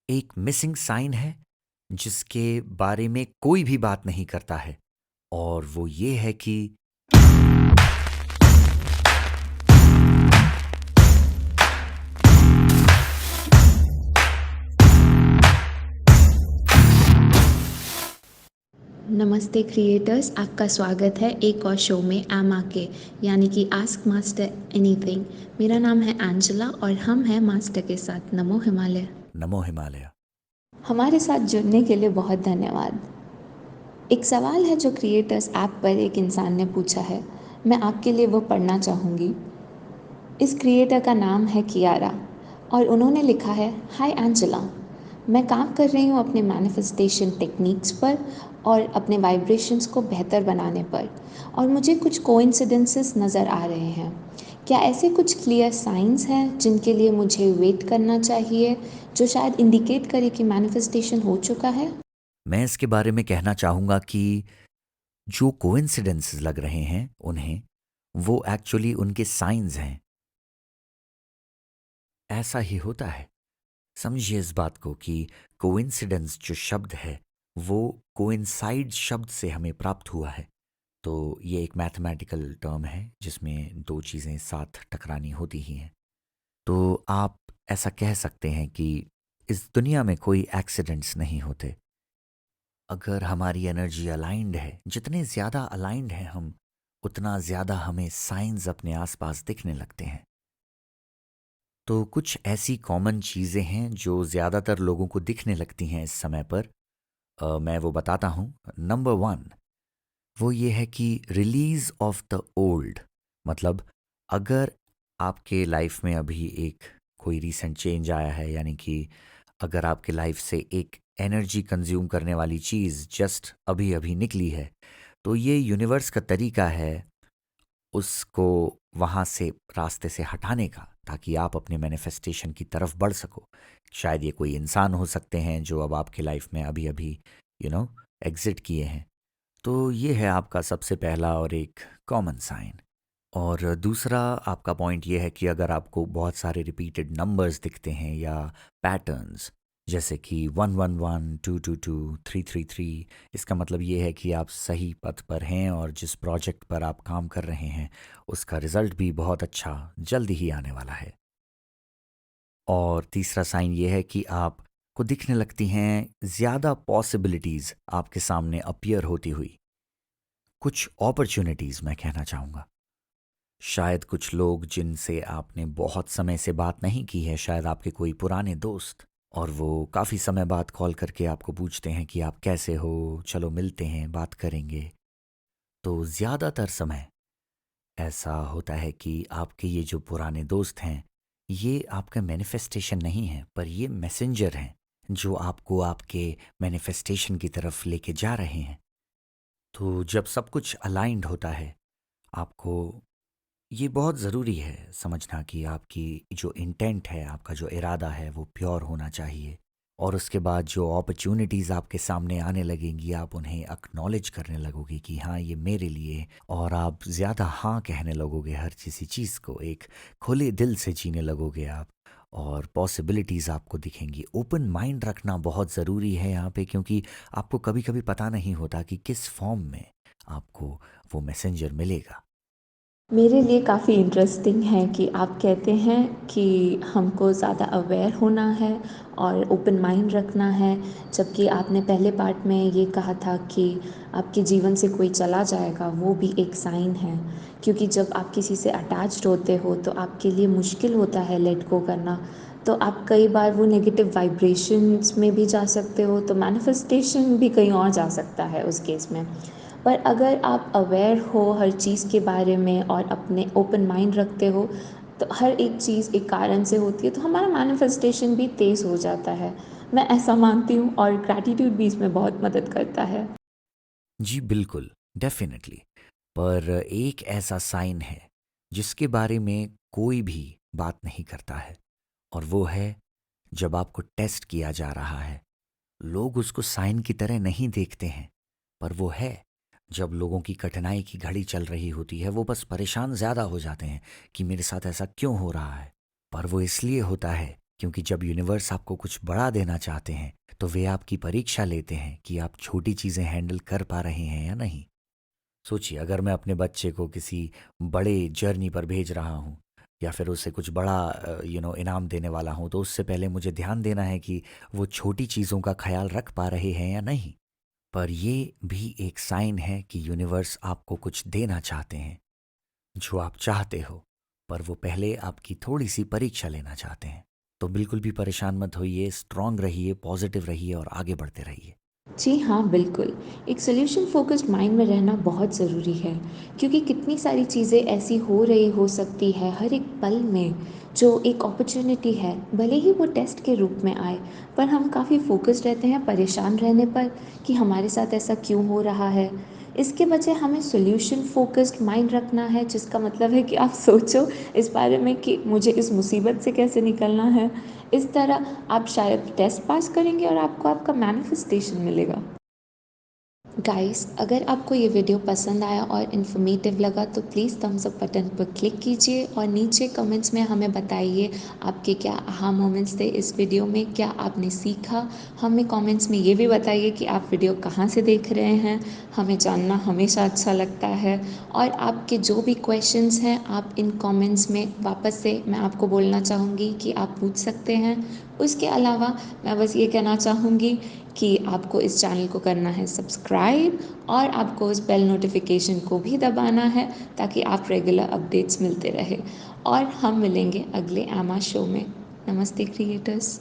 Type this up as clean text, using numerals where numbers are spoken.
एक missing sign है जिसके बारे में कोई भी बात नहीं करता है, और वो ये है कि नमस्ते क्रिएटर्स, आपका स्वागत है एक और शो में एमा के यानी कि आस्क मास्टर एनीथिंग। मेरा नाम है एंजेला और हम हैं मास्टर के साथ। नमो हिमालय। नमो हिमालय। हमारे साथ जुड़ने के लिए बहुत धन्यवाद। एक सवाल है जो क्रिएटर्स ऐप पर एक इंसान ने पूछा है, मैं आपके लिए वो पढ़ना चाहूँगी। इस क्रिएटर का नाम है कियारा और उन्होंने लिखा है, हाय एंजेला, मैं काम कर रही हूँ अपने मैनिफेस्टेशन टेक्निक्स पर और अपने वाइब्रेशंस को बेहतर बनाने पर, और मुझे कुछ कोइंसिडेंसेस नज़र आ रहे हैं। क्या ऐसे कुछ क्लियर साइंस हैं जिनके लिए मुझे वेट करना चाहिए, जो शायद इंडिकेट करे कि मैनिफेस्टेशन हो चुका है? मैं इसके बारे में कहना चाहूँगा कि जो कोइंसिडेंसेस लग रहे हैं उन्हें, वो एक्चुअली उनके साइंस हैं। ऐसा ही होता है। समझिए इस बात को कि कोइंसिडेंस जो शब्द है वो कोइंसाइड शब्द से हमें प्राप्त हुआ है। तो ये एक मैथमेटिकल टर्म है जिसमें दो चीज़ें साथ टकरानी होती ही हैं। तो आप ऐसा कह सकते हैं कि इस दुनिया में कोई एक्सीडेंट्स नहीं होते। अगर हमारी एनर्जी अलाइंड है, जितने ज़्यादा अलाइंड हैं हम, उतना ज़्यादा हमें साइंस अपने आसपास दिखने लगते हैं। तो कुछ ऐसी कॉमन चीज़ें हैं जो ज़्यादातर लोगों को दिखने लगती हैं इस समय पर। मैं वो बताता हूँ। नंबर वन, वो ये है कि रिलीज ऑफ द ओल्ड। मतलब अगर आपके लाइफ में अभी एक कोई रीसेंट चेंज आया है, यानी कि अगर आपके लाइफ से एक एनर्जी कंज्यूम करने वाली चीज़ जस्ट अभी अभी निकली है, तो ये यूनिवर्स का तरीका है उसको वहाँ से रास्ते से हटाने का, ताकि आप अपने मैनिफेस्टेशन की तरफ बढ़ सको। शायद ये कोई इंसान हो सकते हैं जो अब आपके लाइफ में अभी अभी यू नो एग्जिट किए हैं। तो ये है आपका सबसे पहला और एक कॉमन साइन। और दूसरा आपका पॉइंट ये है कि अगर आपको बहुत सारे रिपीटेड नंबर्स दिखते हैं या पैटर्न्स, जैसे कि 111, 222, 333, इसका मतलब ये है कि आप सही पथ पर हैं और जिस प्रोजेक्ट पर आप काम कर रहे हैं उसका रिजल्ट भी बहुत अच्छा जल्दी ही आने वाला है। और तीसरा साइन ये है कि आप को दिखने लगती हैं ज़्यादा पॉसिबिलिटीज़ आपके सामने अपीयर होती हुई, कुछ अपॉर्चुनिटीज़ मैं कहना चाहूँगा। शायद कुछ लोग जिनसे आपने बहुत समय से बात नहीं की है, शायद आपके कोई पुराने दोस्त, और वो काफ़ी समय बाद कॉल करके आपको पूछते हैं कि आप कैसे हो, चलो मिलते हैं, बात करेंगे। तो ज़्यादातर समय ऐसा होता है कि आपके ये जो पुराने दोस्त हैं, ये आपका मैनिफेस्टेशन नहीं है, पर ये मैसेंजर हैं जो आपको आपके मैनिफेस्टेशन की तरफ लेके जा रहे हैं। तो जब सब कुछ अलाइंड होता है, आपको ये बहुत ज़रूरी है समझना कि आपकी जो इंटेंट है, आपका जो इरादा है, वो प्योर होना चाहिए। और उसके बाद जो अपॉर्चुनिटीज़ आपके सामने आने लगेंगी, आप उन्हें एक्नॉलेज करने लगोगे कि हाँ ये मेरे लिए, और आप ज़्यादा हाँ कहने लगोगे हर किसी चीज़ को, एक खुले दिल से जीने लगोगे आप, और पॉसिबिलिटीज़ आपको दिखेंगी। ओपन माइंड रखना बहुत ज़रूरी है यहाँ पे, क्योंकि आपको कभी कभी पता नहीं होता कि किस फॉर्म में आपको वो मैसेंजर मिलेगा। मेरे लिए काफ़ी इंटरेस्टिंग है कि आप कहते हैं कि हमको ज़्यादा अवेयर होना है और ओपन माइंड रखना है, जबकि आपने पहले पार्ट में ये कहा था कि आपके जीवन से कोई चला जाएगा, वो भी एक साइन है। क्योंकि जब आप किसी से अटैच्ड होते हो तो आपके लिए मुश्किल होता है लेट गो करना। तो आप कई बार वो नेगेटिव वाइब्रेशंस में भी जा सकते हो, तो मैनिफेस्टेशन भी कहीं और जा सकता है उस केस में। पर अगर आप अवेयर हो हर चीज़ के बारे में और अपने ओपन माइंड रखते हो, तो हर एक चीज़ एक कारण से होती है, तो हमारा मैनिफेस्टेशन भी तेज़ हो जाता है। मैं ऐसा मानती हूँ और ग्रैटिट्यूड भी इसमें बहुत मदद करता है। जी बिल्कुल, डेफ़िनेटली। पर एक ऐसा साइन है जिसके बारे में कोई भी बात नहीं करता है, और वो है जब आपको टेस्ट किया जा रहा है। लोग उसको साइन की तरह नहीं देखते हैं, पर वो है। जब लोगों की कठिनाई की घड़ी चल रही होती है, वो बस परेशान ज़्यादा हो जाते हैं कि मेरे साथ ऐसा क्यों हो रहा है। पर वो इसलिए होता है क्योंकि जब यूनिवर्स आपको कुछ बड़ा देना चाहते हैं तो वे आपकी परीक्षा लेते हैं कि आप छोटी चीज़ें हैंडल कर पा रहे हैं या नहीं। सोचिए, अगर मैं अपने बच्चे को किसी बड़े जर्नी पर भेज रहा हूँ या फिर उसे कुछ बड़ा इनाम देने वाला हूँ, तो उससे पहले मुझे ध्यान देना है कि वो छोटी चीज़ों का ख्याल रख पा रहे हैं या नहीं। पर ये भी एक साइन है कि यूनिवर्स आपको कुछ देना चाहते हैं जो आप चाहते हो, पर वो पहले आपकी थोड़ी सी परीक्षा लेना चाहते हैं। तो बिल्कुल भी परेशान मत होइए, स्ट्रांग रहिए, पॉजिटिव रहिए और आगे बढ़ते रहिए। जी हाँ, बिल्कुल। एक सॉल्यूशन फ़ोकस्ड माइंड में रहना बहुत ज़रूरी है, क्योंकि कितनी सारी चीज़ें ऐसी हो सकती है हर एक पल में, जो एक अपॉर्च्युनिटी है, भले ही वो टेस्ट के रूप में आए, पर हम काफ़ी फ़ोकस्ड रहते हैं परेशान रहने पर कि हमारे साथ ऐसा क्यों हो रहा है। इसके बजाय हमें सॉल्यूशन फ़ोकस्ड माइंड रखना है, जिसका मतलब है कि आप सोचो इस बारे में कि मुझे इस मुसीबत से कैसे निकलना है। इस तरह आप शायद टेस्ट पास करेंगे और आपको आपका मैनिफेस्टेशन मिलेगा। गाइस, अगर आपको ये वीडियो पसंद आया और इन्फॉर्मेटिव लगा तो प्लीज़ थम्स अप बटन पर क्लिक कीजिए और नीचे कमेंट्स में हमें बताइए आपके क्या आहा मोमेंट्स थे इस वीडियो में, क्या आपने सीखा। हमें कमेंट्स में ये भी बताइए कि आप वीडियो कहाँ से देख रहे हैं, हमें जानना हमेशा अच्छा लगता है। और आपके जो भी क्वेश्चंस हैं आप इन कमेंट्स में वापस से मैं आपको बोलना चाहूँगी कि आप पूछ सकते हैं। उसके अलावा मैं बस ये कहना चाहूँगी कि आपको इस चैनल को करना है सब्सक्राइब और आपको उस बेल नोटिफिकेशन को भी दबाना है ताकि आप रेगुलर अपडेट्स मिलते रहे। और हम मिलेंगे अगले एमा शो में। नमस्ते क्रिएटर्स।